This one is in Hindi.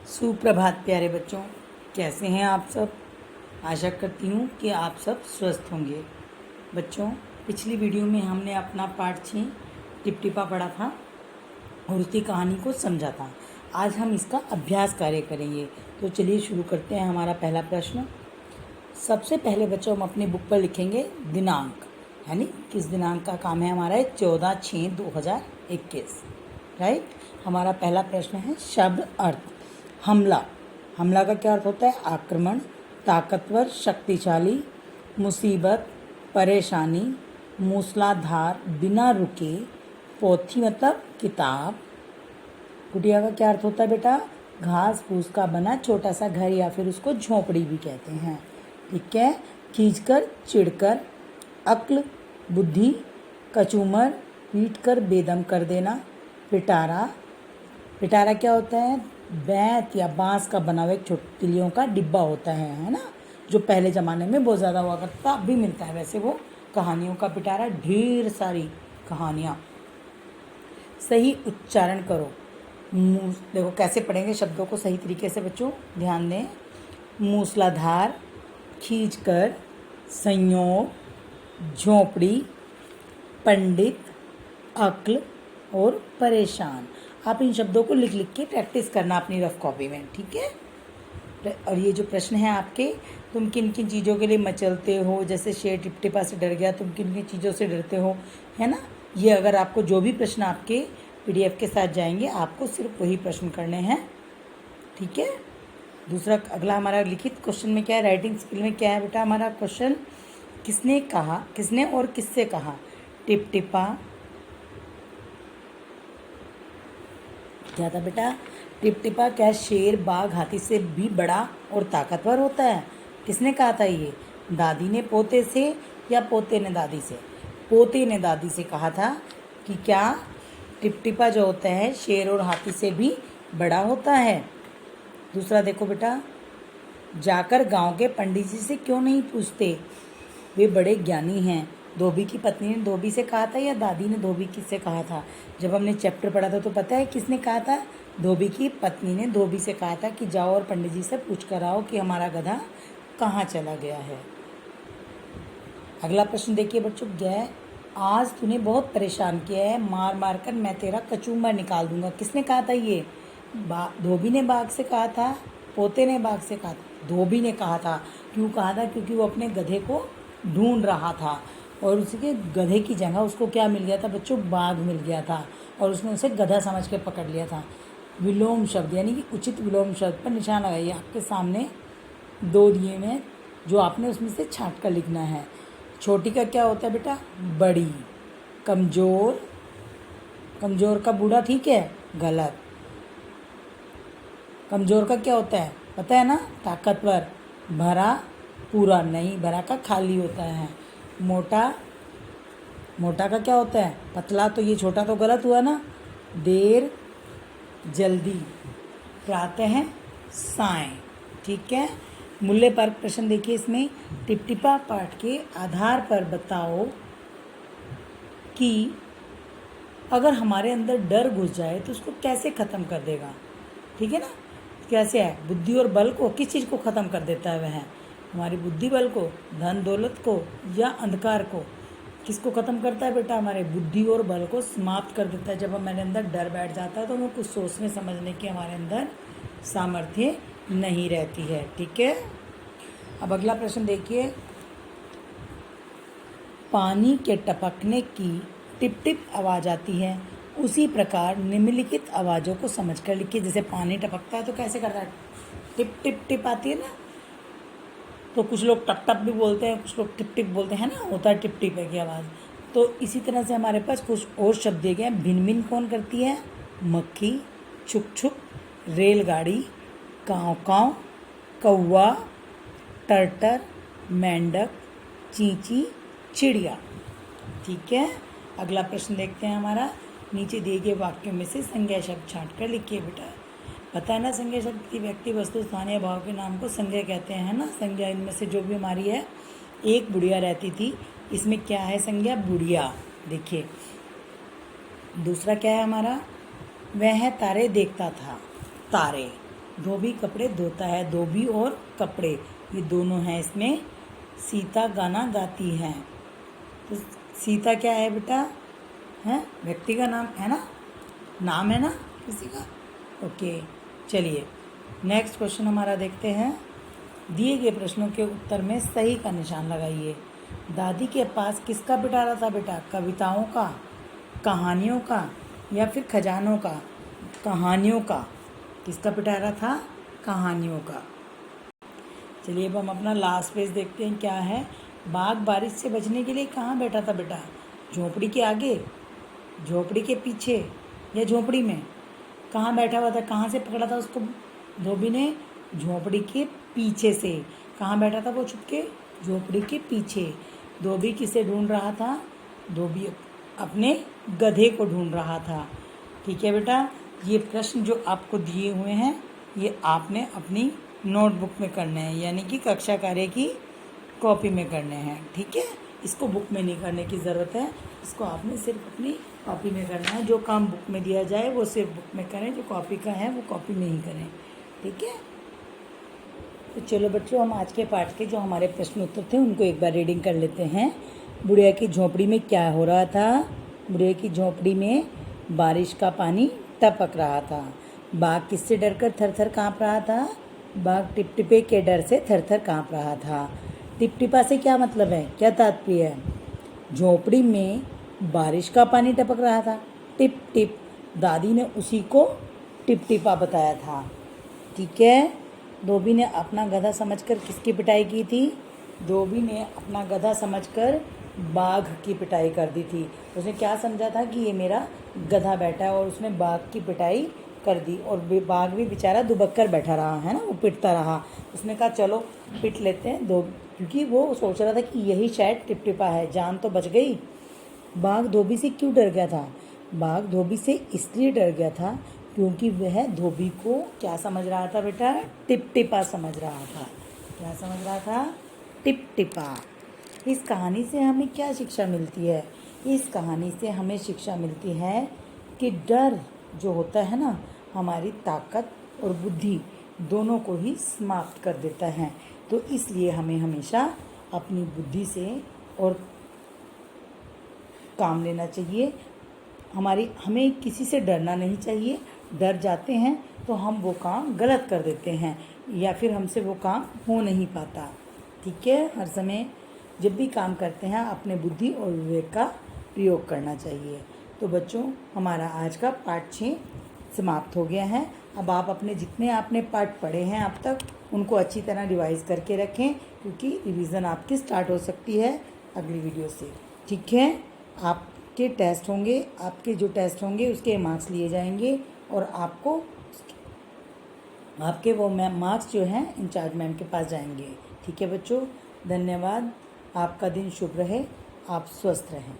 सुप्रभात प्यारे बच्चों, कैसे हैं आप सब। आशा करती हूँ कि आप सब स्वस्थ होंगे। बच्चों, पिछली वीडियो में हमने अपना पाठ 6 टिपटिपा पढ़ा था और उसकी कहानी को समझा था। आज हम इसका अभ्यास कार्य करेंगे। तो चलिए शुरू करते हैं। हमारा पहला प्रश्न, सबसे पहले बच्चों हम अपनी बुक पर लिखेंगे दिनांक, यानी किस दिनांक का काम है हमारा 14/6/2021, राइट। हमारा पहला प्रश्न है शब्द अर्थ। हमला, हमला का क्या अर्थ होता है? आक्रमण, ताकतवर, शक्तिशाली, मुसीबत, परेशानी, मूसलाधार, बिना रुके, पोथी मतलब किताब। कुटिया का क्या अर्थ होता है बेटा? घास फूस का बना छोटा सा घर या फिर उसको झोपड़ी भी कहते हैं, ठीक है। खींचकर, चिढ़कर, अक्ल, बुद्धि, कचूमर, पीट कर बेदम कर देना। पिटारा, पिटारा क्या होता है? बैंत या बांस का बना हुआ एक तिलियों का डिब्बा होता है ना, जो पहले ज़माने में बहुत ज़्यादा हुआ करता, अब भी मिलता है वैसे वो। कहानियों का पिटारा, ढेर सारी कहानियाँ। सही उच्चारण करो। देखो कैसे पढ़ेंगे शब्दों को सही तरीके से बच्चों, ध्यान दें। मूसलाधार, खींचकर, संयोग, झोंपड़ी, पंडित, अक्ल और परेशान। आप इन शब्दों को लिख लिख के प्रैक्टिस करना अपनी रफ कॉपी में, ठीक है। और ये जो प्रश्न है आपके, तुम किन किन चीज़ों के लिए मचलते हो, जैसे शेर टिपटिपा से डर गया, तुम किन किन चीज़ों से डरते हो, है ना। ये अगर आपको जो भी प्रश्न आपके PDF के साथ जाएंगे, आपको सिर्फ वही प्रश्न करने हैं, ठीक है। दूसरा, अगला हमारा लिखित क्वेश्चन में क्या है, राइटिंग स्किल में क्या है बेटा हमारा क्वेश्चन? किसने कहा, किसने और किससे कहा? टिपटिपा, क्या था बेटा? टिपटिपा क्या शेर, बाघ, हाथी से भी बड़ा और ताकतवर होता है? किसने कहा था ये? दादी ने पोते से या पोते ने दादी से? पोते ने दादी से कहा था कि क्या टिपटिपा जो होता है शेर और हाथी से भी बड़ा होता है। दूसरा देखो बेटा, जाकर गांव के पंडित जी से क्यों नहीं पूछते, वे बड़े ज्ञानी हैं। धोबी की पत्नी ने धोबी से कहा था या दादी ने धोबी किससे कहा था? जब हमने चैप्टर पढ़ा था तो पता है किसने कहा था? धोबी की पत्नी ने धोबी से कहा था कि जाओ और पंडित जी से पूछ कर आओ कि हमारा गधा कहाँ चला गया है। अगला प्रश्न देखिए बच्चों, गै आज तूने बहुत परेशान किया है, मार मार कर मैं तेरा कचूमर निकाल दूंगा। किसने कहा था ये? धोबी ने बाघ से कहा था, पोते ने बाघ से कहा था? धोबी ने कहा था। क्यों कहा था? क्योंकि वो अपने गधे को ढूंढ रहा था और उसके गधे की जगह उसको क्या मिल गया था बच्चों? बाघ मिल गया था और उसने उसे गधा समझ के पकड़ लिया था। विलोम शब्द यानी कि उचित विलोम शब्द पर निशान लगाइए। आपके सामने 2 दिए में, जो आपने उसमें से छांट कर लिखना है। छोटी का क्या होता है बेटा? बड़ी। कमज़ोर, कमज़ोर का बूढ़ा, ठीक है, गलत। कमज़ोर का क्या होता है पता है ना? ताकतवर। भरा, पूरा नहीं, भरा का खाली होता है। मोटा, मोटा का क्या होता है? पतला। तो ये छोटा तो गलत हुआ ना। देर, जल्दी। प्रातः, साय, ठीक है। मूल्य पर प्रश्न देखिए इसमें, टिपटिपा पाठ के आधार पर बताओ कि अगर हमारे अंदर डर घुस जाए तो उसको कैसे ख़त्म कर देगा, ठीक है ना। कैसे है? बुद्धि और बल को, किस चीज़ को ख़त्म कर देता है वह? हमारी बुद्धि बल को, धन दौलत को या अंधकार को? किसको ख़त्म करता है बेटा? हमारे बुद्धि और बल को समाप्त कर देता है। जब हमारे अंदर डर बैठ जाता है तो हमें कुछ सोचने समझने की हमारे अंदर सामर्थ्य नहीं रहती है, ठीक है। अब अगला प्रश्न देखिए, पानी के टपकने की टिप टिप आवाज़ आती है, उसी प्रकार निम्नलिखित आवाज़ों को समझकर लिखिए। जैसे पानी टपकता है तो कैसे करता है? टिप टिप टिप आती है ना। तो कुछ लोग टप टप भी बोलते हैं, कुछ लोग टिप टिप बोलते हैं ना, होता है टिप टिप की आवाज़। तो इसी तरह से हमारे पास कुछ और शब्द दिए गए हैं। भिन भिन कौन करती है? मक्खी। छुक छुक, रेलगाड़ी। काँव काँव, कौवा। टर्टर, मेंढक। चींची, चिड़िया, ठीक है। अगला प्रश्न देखते हैं हमारा, नीचे दिए गए वाक्यों में से संज्ञा शब्द छांट कर लिखिए बेटा। पता है ना, संज्ञा शब्द की व्यक्ति, वस्तु, स्थानीय भाव के नाम को संज्ञा कहते हैं ना। संज्ञा इनमें से जो भी हमारी है, एक बुढ़िया रहती थी, इसमें क्या है संज्ञा? बुढ़िया। देखिए दूसरा क्या है हमारा? वह तारे देखता था, तारे। धोबी कपड़े धोता है। धोबी और कपड़े ये दोनों हैं इसमें। सीता गाना गाती है। तो सीता क्या है बेटा? है व्यक्ति का नाम है ना, नाम है ना किसी का। ओके, चलिए नेक्स्ट क्वेश्चन हमारा देखते हैं। दिए गए प्रश्नों के उत्तर में सही का निशान लगाइए। दादी के पास किसका पिटारा था बेटा? कविताओं का, कहानियों का या फिर खजानों का? कहानियों का। किसका पिटारा था? कहानियों का। चलिए अब हम अपना लास्ट पेज देखते हैं क्या है। बाघ बारिश से बचने के लिए कहाँ बैठा था बेटा? झोपड़ी के आगे, झोपड़ी के पीछे या झोपड़ी में? कहाँ बैठा हुआ था? कहाँ से पकड़ा था उसको धोबी ने? झोपड़ी के पीछे से। कहाँ बैठा था वो छुप के? झोपड़ी के पीछे। धोबी किसे ढूंढ रहा था? धोबी अपने गधे को ढूंढ रहा था। ठीक है बेटा, ये प्रश्न जो आपको दिए हुए हैं ये आपने अपनी नोटबुक में करने हैं, यानी कि कक्षा कार्य की कॉपी में करने हैं। ठीक है, इसको बुक में नहीं करने की ज़रूरत है, इसको आपने सिर्फ अपनी कॉपी में करना है। जो काम बुक में दिया जाए वो सिर्फ बुक में करें, जो कॉपी का है वो कॉपी में ही करें। ठीक है, तो चलो बच्चों, हम आज के पाठ के जो हमारे प्रश्न उत्तर थे उनको एक बार रीडिंग कर लेते हैं। बुढ़िया की झोंपड़ी में क्या हो रहा था? बुढ़िया की झोंपड़ी में बारिश का पानी टपक रहा था। बाघ किससे डरकर थर थर काँप रहा था? बाघ टिपटिपे के डर से थर थर काँप रहा था। टिपटिपा से क्या मतलब है, क्या तात्पर्य है? झोंपड़ी में बारिश का पानी टपक रहा था। टिप टिप, दादी ने उसी को टिपटिपा बताया था। ठीक है, धोबी ने अपना गधा समझकर किसकी पिटाई की थी? धोबी ने अपना गधा समझकर बाघ की पिटाई कर दी थी। उसने क्या समझा था कि ये मेरा गधा बैठा है, और उसने बाघ की पिटाई कर दी। और बाघ भी बेचारा दुबक कर बैठा रहा है ना, वो पिटता रहा। उसने कहा चलो पिट लेते हैं दो, क्योंकि वो सोच रहा था कि यही शायद टिपटिपा है, जान तो बच गई। बाघ धोबी से क्यों डर गया था? बाघ धोबी से इसलिए डर गया था क्योंकि वह धोबी को क्या समझ रहा था बेटा? टिपटिपा समझ रहा था। क्या समझ रहा था? टिपटिपा। इस कहानी से हमें क्या शिक्षा मिलती है? इस कहानी से हमें शिक्षा मिलती है कि डर जो होता है ना, हमारी ताकत और बुद्धि दोनों को ही समाप्त कर देता है। तो इसलिए हमें हमेशा अपनी बुद्धि से और काम लेना चाहिए। हमें किसी से डरना नहीं चाहिए। डर जाते हैं तो हम वो काम गलत कर देते हैं, या फिर हमसे वो काम हो नहीं पाता। ठीक है, हर समय जब भी काम करते हैं अपने बुद्धि और विवेक का प्रयोग करना चाहिए। तो बच्चों, हमारा आज का पाठ 6 समाप्त हो गया है। अब आप अपने जितने आपने पाठ पढ़े हैं अब तक उनको अच्छी तरह रिवाइज़ करके रखें, क्योंकि रिवीज़न आपकी स्टार्ट हो सकती है अगली वीडियो से। ठीक है, आपके टेस्ट होंगे, आपके जो टेस्ट होंगे उसके मार्क्स लिए जाएंगे, और आपके वो मार्क्स जो हैं इंचार्ज मैम के पास जाएंगे। ठीक है बच्चों, धन्यवाद। आपका दिन शुभ रहे, आप स्वस्थ रहें।